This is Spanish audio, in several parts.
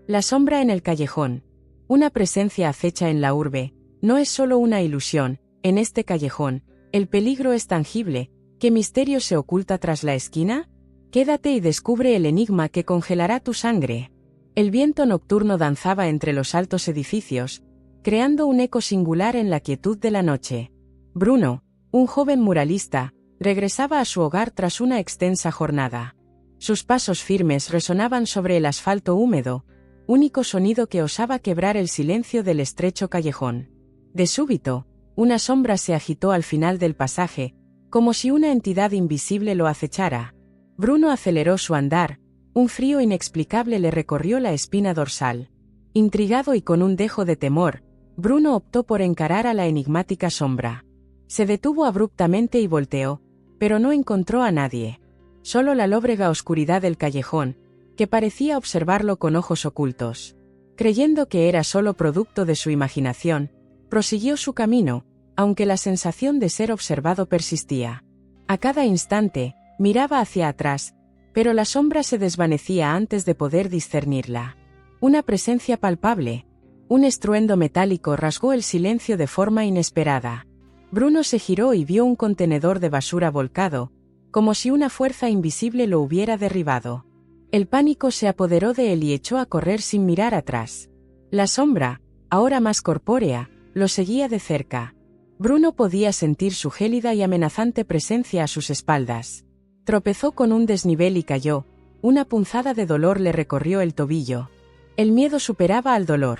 La sombra en el callejón. Una presencia acecha en la urbe. No es solo una ilusión. En este callejón, el peligro es tangible. ¿Qué misterio se oculta tras la esquina? Quédate y descubre el enigma que congelará tu sangre. El viento nocturno danzaba entre los altos edificios, creando un eco singular en la quietud de la noche. Bruno, un joven muralista, regresaba a su hogar tras una extensa jornada. Sus pasos firmes resonaban sobre el asfalto húmedo, único sonido que osaba quebrar el silencio del estrecho callejón. De súbito, una sombra se agitó al final del pasaje, como si una entidad invisible lo acechara. Bruno aceleró su andar, un frío inexplicable le recorrió la espina dorsal. Intrigado y con un dejo de temor, Bruno optó por encarar a la enigmática sombra. Se detuvo abruptamente y volteó, pero no encontró a nadie. Solo la lóbrega oscuridad del callejón, que parecía observarlo con ojos ocultos. Creyendo que era solo producto de su imaginación, prosiguió su camino, aunque la sensación de ser observado persistía. A cada instante, miraba hacia atrás, pero la sombra se desvanecía antes de poder discernirla. Una presencia palpable, un estruendo metálico rasgó el silencio de forma inesperada. Bruno se giró y vio un contenedor de basura volcado, como si una fuerza invisible lo hubiera derribado. El pánico se apoderó de él y echó a correr sin mirar atrás. La sombra, ahora más corpórea, lo seguía de cerca. Bruno podía sentir su gélida y amenazante presencia a sus espaldas. Tropezó con un desnivel y cayó. Una punzada de dolor le recorrió el tobillo. El miedo superaba al dolor.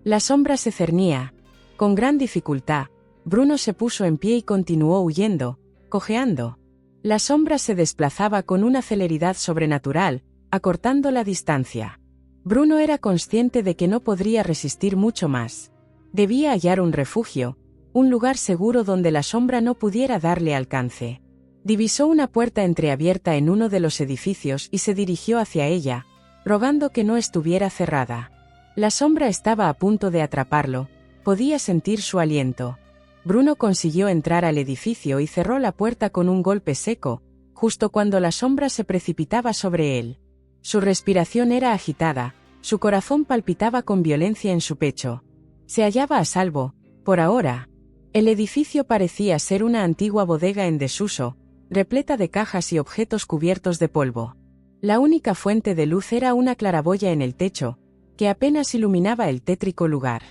La sombra se cernía. Con gran dificultad, Bruno se puso en pie y continuó huyendo, cojeando. La sombra se desplazaba con una celeridad sobrenatural, acortando la distancia. Bruno era consciente de que no podría resistir mucho más. Debía hallar un refugio, un lugar seguro donde la sombra no pudiera darle alcance. Divisó una puerta entreabierta en uno de los edificios y se dirigió hacia ella, rogando que no estuviera cerrada. La sombra estaba a punto de atraparlo, podía sentir su aliento. Bruno consiguió entrar al edificio y cerró la puerta con un golpe seco, justo cuando la sombra se precipitaba sobre él. Su respiración era agitada, su corazón palpitaba con violencia en su pecho. Se hallaba a salvo, por ahora. El edificio parecía ser una antigua bodega en desuso, repleta de cajas y objetos cubiertos de polvo. La única fuente de luz era una claraboya en el techo, que apenas iluminaba el tétrico lugar.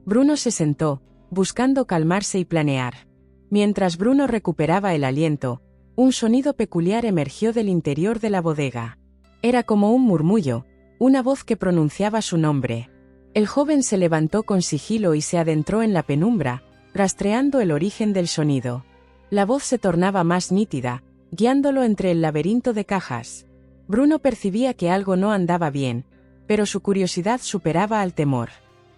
Bruno se sentó, buscando calmarse y planear. Mientras Bruno recuperaba el aliento, un sonido peculiar emergió del interior de la bodega. Era como un murmullo, una voz que pronunciaba su nombre. El joven se levantó con sigilo y se adentró en la penumbra, rastreando el origen del sonido. La voz se tornaba más nítida, guiándolo entre el laberinto de cajas. Bruno percibía que algo no andaba bien, pero su curiosidad superaba al temor.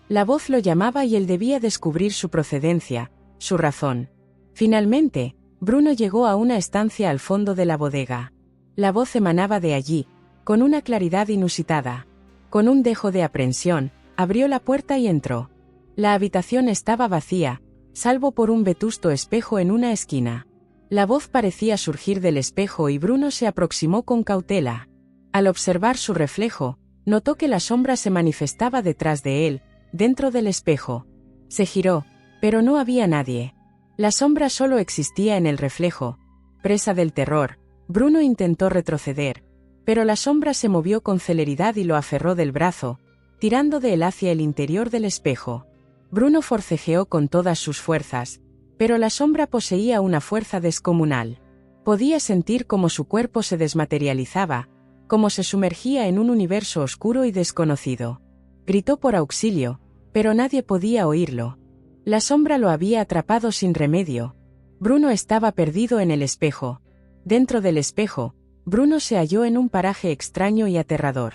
La voz lo llamaba y él debía descubrir su procedencia, su razón. Finalmente, Bruno llegó a una estancia al fondo de la bodega. La voz emanaba de allí, con una claridad inusitada. Con un dejo de aprensión, abrió la puerta y entró. La habitación estaba vacía, salvo por un vetusto espejo en una esquina. La voz parecía surgir del espejo y Bruno se aproximó con cautela. Al observar su reflejo, notó que la sombra se manifestaba detrás de él, dentro del espejo. Se giró, pero no había nadie. La sombra solo existía en el reflejo. Presa del terror, Bruno intentó retroceder, pero la sombra se movió con celeridad y lo aferró del brazo, tirando de él hacia el interior del espejo. Bruno forcejeó con todas sus fuerzas, pero la sombra poseía una fuerza descomunal. Podía sentir cómo su cuerpo se desmaterializaba, cómo se sumergía en un universo oscuro y desconocido. Gritó por auxilio, pero nadie podía oírlo. La sombra lo había atrapado sin remedio. Bruno estaba perdido en el espejo. Dentro del espejo, Bruno se halló en un paraje extraño y aterrador.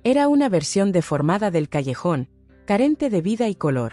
Era una versión deformada del callejón, carente de vida y color.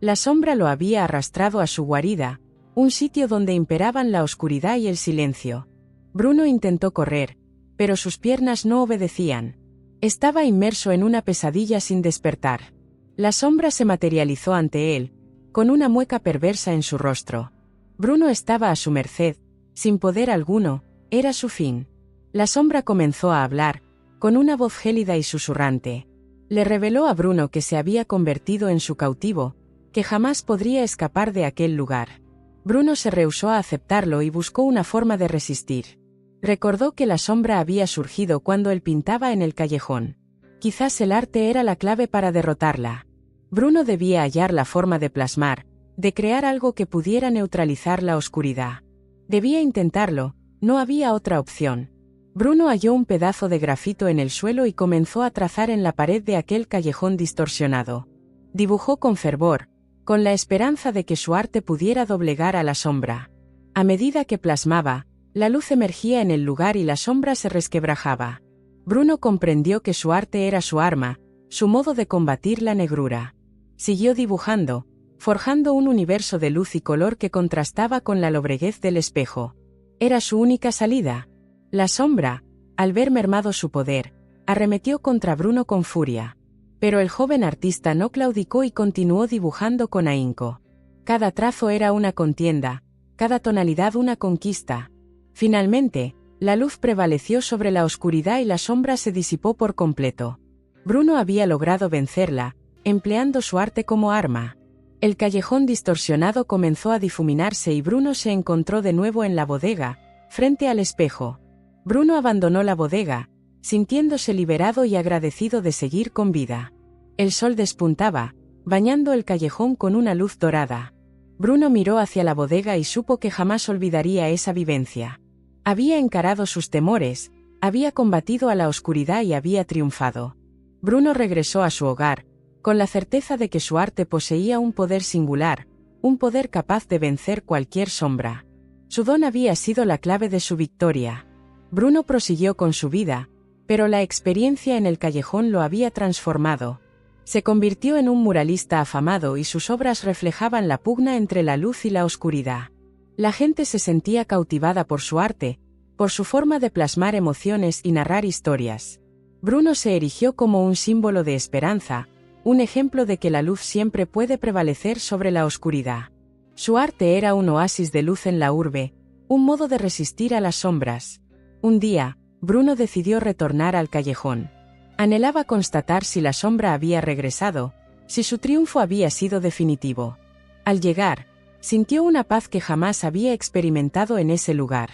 La sombra lo había arrastrado a su guarida, un sitio donde imperaban la oscuridad y el silencio. Bruno intentó correr, pero sus piernas no obedecían. Estaba inmerso en una pesadilla sin despertar. La sombra se materializó ante él, con una mueca perversa en su rostro. Bruno estaba a su merced, sin poder alguno, era su fin. La sombra comenzó a hablar, con una voz gélida y susurrante. Le reveló a Bruno que se había convertido en su cautivo, que jamás podría escapar de aquel lugar. Bruno se rehusó a aceptarlo y buscó una forma de resistir. Recordó que la sombra había surgido cuando él pintaba en el callejón. Quizás el arte era la clave para derrotarla. Bruno debía hallar la forma de plasmar, de crear algo que pudiera neutralizar la oscuridad. Debía intentarlo, no había otra opción. Bruno halló un pedazo de grafito en el suelo y comenzó a trazar en la pared de aquel callejón distorsionado. Dibujó con fervor, con la esperanza de que su arte pudiera doblegar a la sombra. A medida que plasmaba, la luz emergía en el lugar y la sombra se resquebrajaba. Bruno comprendió que su arte era su arma, su modo de combatir la negrura. Siguió dibujando, forjando un universo de luz y color que contrastaba con la lobreguez del espejo. Era su única salida. La sombra, al ver mermado su poder, arremetió contra Bruno con furia. Pero el joven artista no claudicó y continuó dibujando con ahínco. Cada trazo era una contienda, cada tonalidad una conquista. Finalmente, la luz prevaleció sobre la oscuridad y la sombra se disipó por completo. Bruno había logrado vencerla, empleando su arte como arma. El callejón distorsionado comenzó a difuminarse y Bruno se encontró de nuevo en la bodega, frente al espejo. Bruno abandonó la bodega, sintiéndose liberado y agradecido de seguir con vida. El sol despuntaba, bañando el callejón con una luz dorada. Bruno miró hacia la bodega y supo que jamás olvidaría esa vivencia. Había encarado sus temores, había combatido a la oscuridad y había triunfado. Bruno regresó a su hogar, con la certeza de que su arte poseía un poder singular, un poder capaz de vencer cualquier sombra. Su don había sido la clave de su victoria. Bruno prosiguió con su vida, pero la experiencia en el callejón lo había transformado. Se convirtió en un muralista afamado y sus obras reflejaban la pugna entre la luz y la oscuridad. La gente se sentía cautivada por su arte, por su forma de plasmar emociones y narrar historias. Bruno se erigió como un símbolo de esperanza, un ejemplo de que la luz siempre puede prevalecer sobre la oscuridad. Su arte era un oasis de luz en la urbe, un modo de resistir a las sombras. Un día, Bruno decidió retornar al callejón. Anhelaba constatar si la sombra había regresado, si su triunfo había sido definitivo. Al llegar, sintió una paz que jamás había experimentado en ese lugar.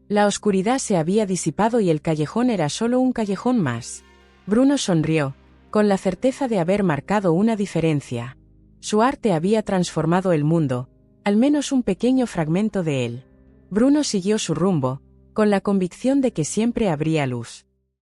La oscuridad se había disipado y el callejón era solo un callejón más. Bruno sonrió, con la certeza de haber marcado una diferencia. Su arte había transformado el mundo, al menos un pequeño fragmento de él. Bruno siguió su rumbo, con la convicción de que siempre habría luz.